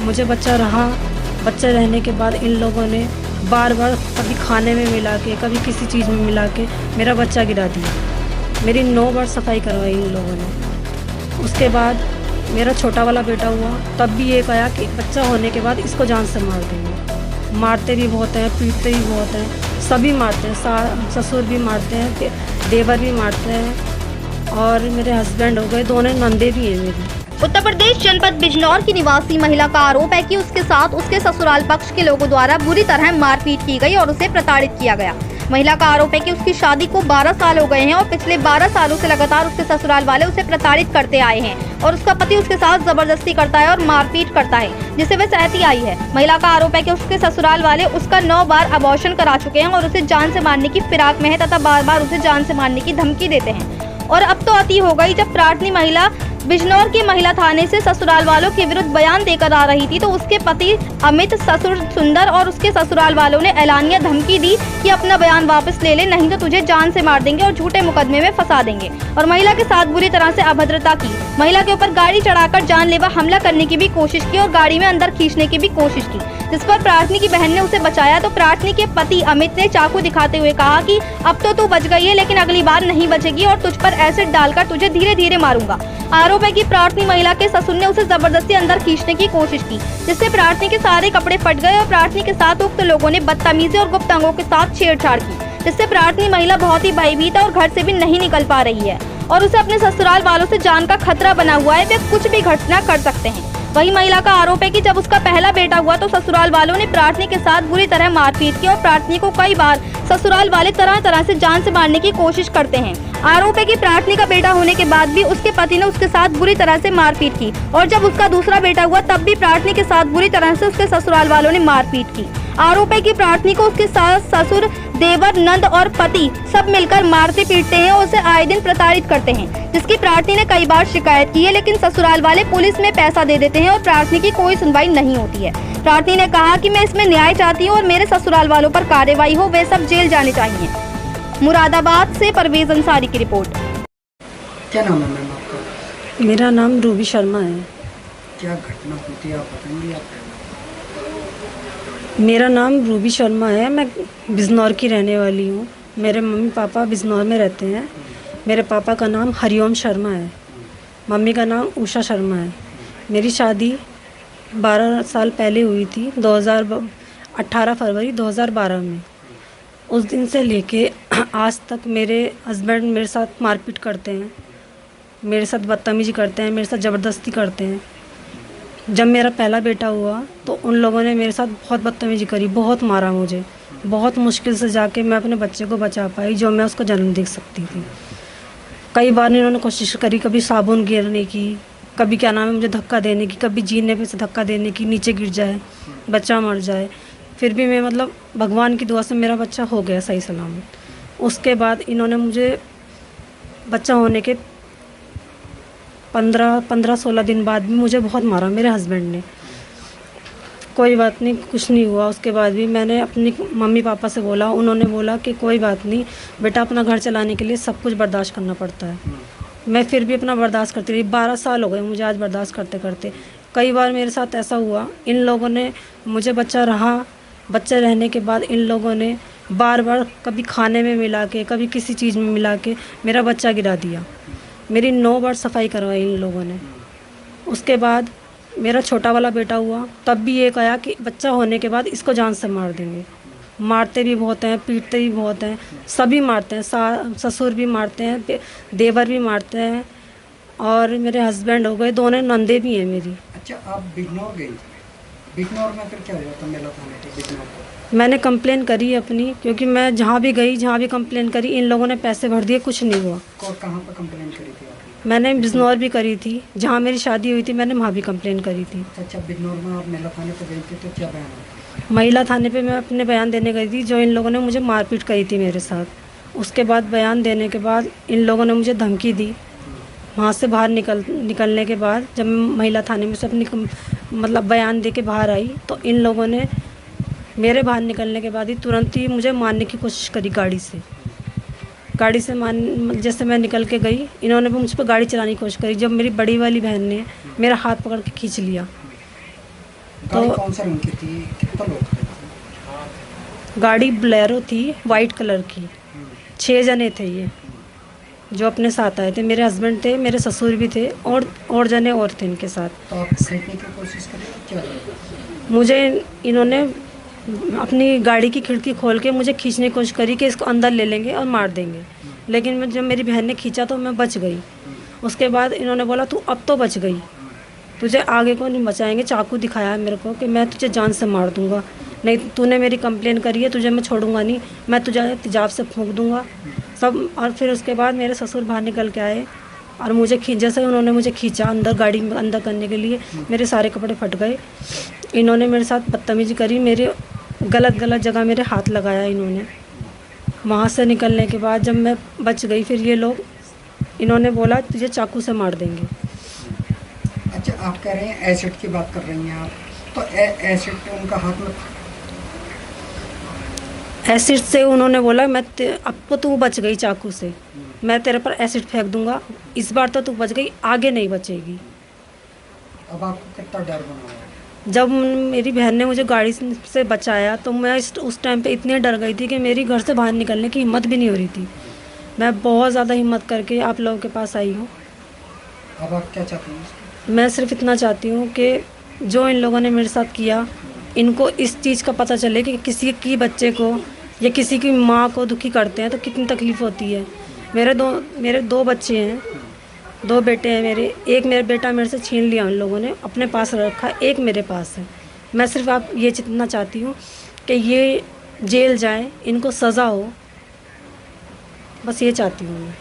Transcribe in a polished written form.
मुझे बच्चा रहने के बाद इन लोगों ने बार बार कभी खाने में मिला के, कभी किसी चीज़ में मिला के मेरा बच्चा गिरा दिया। मेरी 9 बार सफाई करवाई इन लोगों ने। उसके बाद मेरा छोटा वाला बेटा हुआ, तब भी ये कहा कि बच्चा होने के बाद इसको जान से मार देंगे। मारते भी बहुत हैं, पीटते भी बहुत हैं, सभी मारते हैं। ससुर भी मारते हैं, देवर भी मारते हैं, और मेरे हस्बैंड हो गए, दोनों नंदे भी हैं मेरी। उत्तर प्रदेश जनपद बिजनौर की निवासी महिला का आरोप है कि उसके साथ उसके ससुराल पक्ष के लोगों द्वारा बुरी तरह मारपीट की गई और उसे प्रताड़ित किया गया। महिला का आरोप है कि उसकी शादी को 12 साल हो गए हैं और पिछले 12 सालों से लगातार उसके ससुराल वाले उसे प्रताड़ित करते आए हैं और उसका पति उसके साथ जबरदस्ती करता है और मारपीट करता है, जिससे वह सहती आई है। महिला का आरोप है कि उसके ससुराल वाले उसका 9 बार अबॉर्शन करा चुके हैं और उसे जान से मारने की फिराक में है तथा बार बार उसे जान से मारने की धमकी देते हैं। और अब तो अति हो गई, जब प्रार्थनी महिला बिजनौर के महिला थाने से ससुराल वालों के विरुद्ध बयान देकर आ रही थी तो उसके पति अमित, ससुर सुंदर और उसके ससुराल वालों ने ऐलानिया धमकी दी कि अपना बयान वापस ले ले, नहीं तो तुझे जान से मार देंगे और झूठे मुकदमे में फंसा देंगे, और महिला के साथ बुरी तरह से अभद्रता की। महिला के ऊपर गाड़ी चढ़ाकर जानलेवा हमला करने की भी कोशिश की और गाड़ी में अंदर खींचने की भी कोशिश की, जिस पर प्रार्थनी की बहन ने उसे बचाया तो प्रार्थनी के पति अमित ने चाकू दिखाते हुए कहा कि अब तो तू बच गई है, लेकिन अगली बार नहीं बचेगी और तुझ पर एसिड डालकर तुझे धीरे धीरे मारूंगा। आरोप है कि प्रार्थनी महिला के ससुर ने उसे जबरदस्ती अंदर खींचने की कोशिश की, जिससे प्रार्थनी के सारे कपड़े फट गए और प्रार्थनी के साथ उक्त लोगों ने बदतमीजी और गुप्त अंगों के साथ छेड़छाड़ की, जिससे प्रार्थनी महिला बहुत ही भयभीत है और घर से भी नहीं निकल पा रही है और उसे अपने ससुराल वालों से जान का खतरा बना हुआ है, वे कुछ भी घटना कर सकते हैं। वही महिला का आरोप है कि जब उसका पहला बेटा हुआ तो ससुराल वालों ने प्रार्थनी के साथ बुरी तरह मारपीट की और प्रार्थनी को कई बार ससुराल वाले तरह तरह से जान से मारने की कोशिश करते हैं। आरोप है कि प्रार्थनी का बेटा होने के बाद भी उसके पति ने उसके साथ बुरी तरह से मारपीट की और जब उसका दूसरा बेटा हुआ तब भी प्रार्थनी के साथ बुरी तरह से उसके ससुराल वालों ने मारपीट की। आरोप है कि प्रार्थनी को उसके सास, ससुर, देवर, नंद और पति सब मिलकर मारते पीटते हैं और उसे आए दिन प्रताड़ित करते हैं, जिसकी प्रार्थनी ने कई बार शिकायत की है, लेकिन ससुराल वाले पुलिस में पैसा दे देते हैं और प्रार्थनी की कोई सुनवाई नहीं होती है। प्रार्थनी ने कहा कि मैं इसमें न्याय चाहती हूँ और मेरे ससुराल वालों पर कार्रवाई हो, वे सब जेल जाने चाहिए। मुरादाबाद से परवेज अंसारी की रिपोर्ट। क्या नाम है मैम आपका? मेरा नाम रूबी शर्मा है। क्या घटना होती है आप बताएंगे? आप मेरा नाम रूबी शर्मा है, मैं बिजनौर की रहने वाली हूँ। मेरे मम्मी पापा बिजनौर में रहते हैं। मेरे पापा का नाम हरिओम शर्मा है, मम्मी का नाम उषा शर्मा है। मेरी शादी 12 साल पहले हुई थी, 18 फरवरी 2012 में। उस दिन से लेके आज तक मेरे हस्बैंड मेरे साथ मारपीट करते हैं, मेरे साथ बदतमीजी करते हैं, मेरे साथ ज़बरदस्ती करते हैं। जब मेरा पहला बेटा हुआ तो उन लोगों ने मेरे साथ बहुत बदतमीजी करी, बहुत मारा मुझे। बहुत मुश्किल से जाके मैं अपने बच्चे को बचा पाई, जो मैं उसको जन्म दे सकती थी। कई बार इन्होंने कोशिश करी, कभी साबुन गिरने की, कभी क्या नाम है मुझे धक्का देने की, कभी जीने पे से धक्का देने की, नीचे गिर जाए, बच्चा मर जाए। फिर भी मैं भगवान की दुआ से मेरा बच्चा हो गया सही सलामत। उसके बाद इन्होंने मुझे बच्चा होने के 15-16 दिन बाद भी मुझे बहुत मारा मेरे हस्बैंड ने। कोई बात नहीं, कुछ नहीं हुआ। उसके बाद भी मैंने अपनी मम्मी पापा से बोला, उन्होंने बोला कि कोई बात नहीं बेटा, अपना घर चलाने के लिए सब कुछ बर्दाश्त करना पड़ता है। मैं फिर भी अपना बर्दाश्त करती रही। 12 साल हो गए मुझे आज बर्दाश्त करते करते। कई बार मेरे साथ ऐसा हुआ, इन लोगों ने मुझे बच्चा रहने के बाद इन लोगों ने बार बार कभी खाने में मिला के, कभी किसी चीज़ में मिला के मेरा बच्चा गिरा दिया। मेरी 9 बार सफाई करवाई इन लोगों ने। उसके बाद मेरा छोटा वाला बेटा हुआ, तब भी ये कहा कि बच्चा होने के बाद इसको जान से मार देंगे। मारते भी बहुत हैं, पीटते भी बहुत हैं, सभी मारते हैं। ससुर भी मारते हैं, देवर भी मारते हैं, और मेरे हस्बैंड हो गए, दोनों नंदे भी हैं मेरी। अच्छा, आप बिजनौर गई थी? बिजनौर में फिर क्या हुआ था मेला थाने पे बिजनौर? मैंने कंप्लेन करी अपनी, क्योंकि मैं जहाँ भी गई, जहाँ भी कंप्लेन करी, इन लोगों ने पैसे भर दिए, कुछ नहीं हुआ। कहाँ पर कंप्लेन करी थी आपने? मैंने बिजनौर भी करी थी, जहाँ मेरी शादी हुई थी मैंने वहाँ भी कंप्लेन करी थी। अच्छा, बिजनौर में आप मेला थाने पर गई थी तो क्या बयान हुआ? महिला थाने पे मैं अपने बयान देने गई थी, जो इन लोगों ने मुझे मारपीट करी थी मेरे साथ। उसके बाद बयान देने के बाद इन लोगों ने मुझे धमकी दी। वहाँ से बाहर निकलने के बाद जब मैं महिला थाने में से अपनी बयान दे के बाहर आई, तो इन लोगों ने मेरे बाहर निकलने के बाद ही तुरंत ही मुझे मारने की कोशिश करी गाड़ी से। जैसे मैं निकल के गई, इन्होंने भी मुझ पर गाड़ी चलाने की कोशिश करी। जब मेरी बड़ी वाली बहन ने मेरा हाथ पकड़ के खींच लिया, गाड़ी तो कौन सा रंग की थी, कितना लोग थे? गाड़ी बोलेरो थी वाइट कलर की। 6 जने थे ये जो अपने साथ आए थे। मेरे हस्बैंड थे, मेरे ससुर भी थे और जने और थे इनके साथ। तो आप खरीदने की कोशिश करें क्या हुआ? मुझे इन्होंने अपनी गाड़ी की खिड़की खोल के मुझे खींचने की कोशिश करी कि इसको अंदर ले लेंगे और मार देंगे, लेकिन जब मेरी बहन ने खींचा तो मैं बच गई। उसके बाद इन्होंने बोला तू अब तो बच गई, तुझे आगे को नहीं बचाएंगे। चाकू दिखाया है मेरे को कि मैं तुझे जान से मार दूंगा, नहीं तूने मेरी कंप्लेन करी है, तुझे मैं छोड़ूंगा नहीं, मैं तुझे तेजाब से फूंक दूंगा सब। और फिर उसके बाद मेरे ससुर बाहर निकल के आए और मुझे जैसे उन्होंने मुझे खींचा अंदर गाड़ी में अंदर करने के लिए, मेरे सारे कपड़े फट गए। इन्होंने मेरे साथ बदतमीजी करी, मेरे गलत जगह मेरे हाथ लगाया इन्होंने। वहाँ से निकलने के बाद जब मैं बच गई, फिर ये लोग इन्होंने बोला तुझे चाकू से मार देंगे। अच्छा, आप कह रहे हैं एसिड की बात कर रही हैं आप, तो एसिड तो उनका हाथ में था। एसिड से उन्होंने बोला अब तो तू बच गई चाकू से, मैं तेरे पर एसिड फेंक दूंगा, इस बार तो तू बच गई, आगे नहीं बचेगी। अब आपको कितना डर बना हुआ है? जब मेरी बहन ने मुझे गाड़ी से बचाया तो मैं उस टाइम पे इतनी डर गई थी कि मेरी घर से बाहर निकलने की हिम्मत भी नहीं हो रही थी। मैं बहुत ज़्यादा हिम्मत करके आप लोगों के पास आई हूँ। अब आप क्या चाहते हैं? मैं सिर्फ इतना चाहती हूँ कि जो इन लोगों ने मेरे साथ किया, इनको इस चीज़ का पता चले कि किसी की बच्चे को या किसी की माँ को दुखी करते हैं तो कितनी तकलीफ़ होती है। मेरे दो बच्चे हैं, 2 बेटे हैं मेरे। एक मेरा बेटा मेरे से छीन लिया उन लोगों ने, अपने पास रखा, एक मेरे पास है। मैं सिर्फ आप ये जितना चाहती हूँ कि ये जेल जाए, इनको सज़ा हो, बस ये चाहती हूँ मैं।